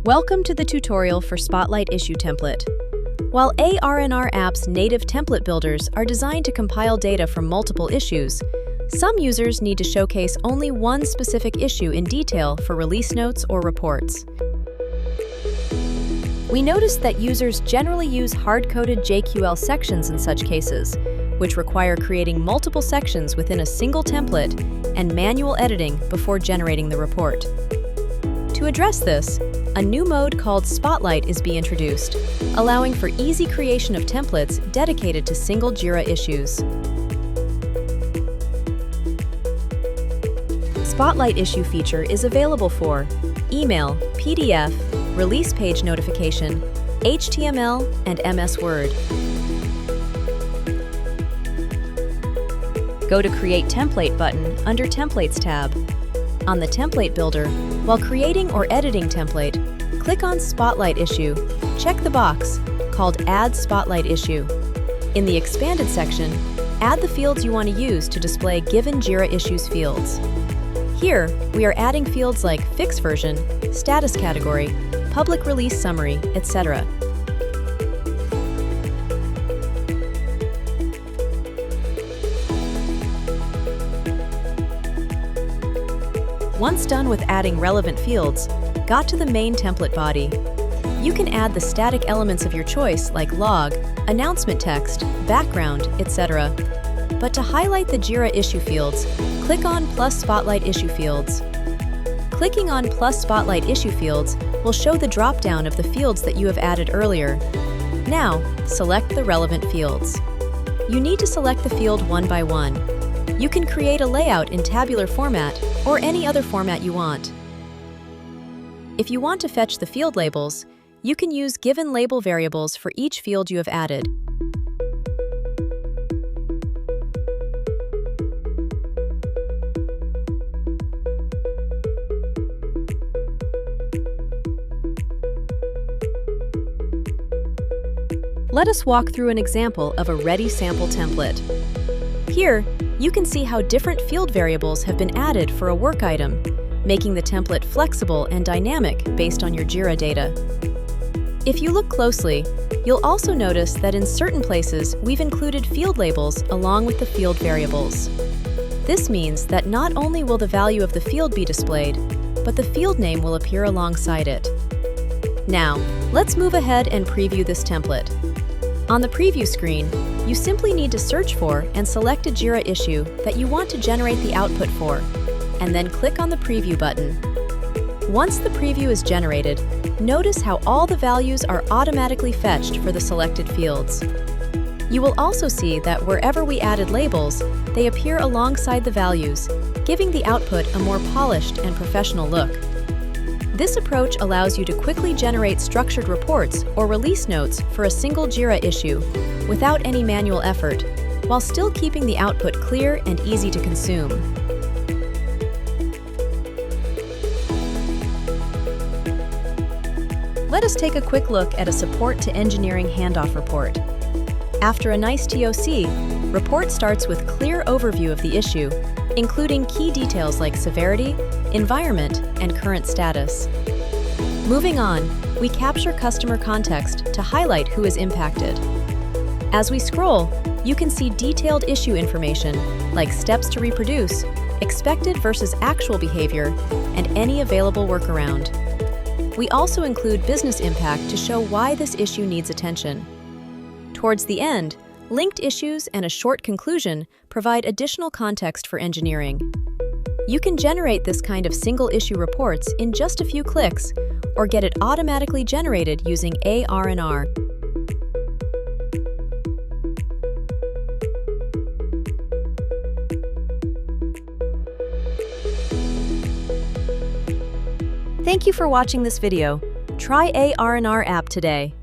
Welcome to the tutorial for Spotlight Issue Template. While ARNR app's native template builders are designed to compile data from multiple issues, some users need to showcase only one specific issue in detail for release notes or reports. We noticed that users generally use hard-coded JQL sections in such cases, which require creating multiple sections within a single template and manual editing before generating the report. To address this, a new mode called Spotlight is being introduced, allowing for easy creation of templates dedicated to single Jira issues. Spotlight issue feature is available for email, PDF, release page notification, HTML, and MS Word. Go to Create Template button under Templates tab. On the Template Builder, while creating or editing template, click on Spotlight Issue. Check the box called Add Spotlight Issue. In the Expanded section, add the fields you want to use to display given Jira Issues fields. Here, we are adding fields like Fix Version, Status Category, Public Release Summary, etc. Once done with adding relevant fields, got to the main template body. You can add the static elements of your choice like log, announcement text, background, etc. But to highlight the Jira issue fields, click on Plus Spotlight Issue Fields. Clicking on Plus Spotlight Issue Fields will show the drop-down of the fields that you have added earlier. Now, select the relevant fields. You need to select the field one by one. You can create a layout in tabular format or any other format you want. If you want to fetch the field labels, you can use given label variables for each field you have added. Let us walk through an example of a ready sample template. Here, you can see how different field variables have been added for a work item, making the template flexible and dynamic based on your Jira data. If you look closely, you'll also notice that in certain places we've included field labels along with the field variables. This means that not only will the value of the field be displayed, but the field name will appear alongside it. Now, let's move ahead and preview this template. On the preview screen, you simply need to search for and select a Jira issue that you want to generate the output for, and then click on the Preview button. Once the preview is generated, notice how all the values are automatically fetched for the selected fields. You will also see that wherever we added labels, they appear alongside the values, giving the output a more polished and professional look. This approach allows you to quickly generate structured reports or release notes for a single Jira issue without any manual effort, while still keeping the output clear and easy to consume. Let us take a quick look at a support to engineering handoff report. After a nice TOC, report starts with clear overview of the issue, including key details like severity, environment, and current status. Moving on, we capture customer context to highlight who is impacted. As we scroll, you can see detailed issue information like steps to reproduce, expected versus actual behavior, and any available workaround. We also include business impact to show why this issue needs attention. Towards the end, linked issues and a short conclusion provide additional context for engineering. You can generate this kind of single-issue reports in just a few clicks, or get it automatically generated using ARNR. Thank you for watching this video. Try ARNR app today.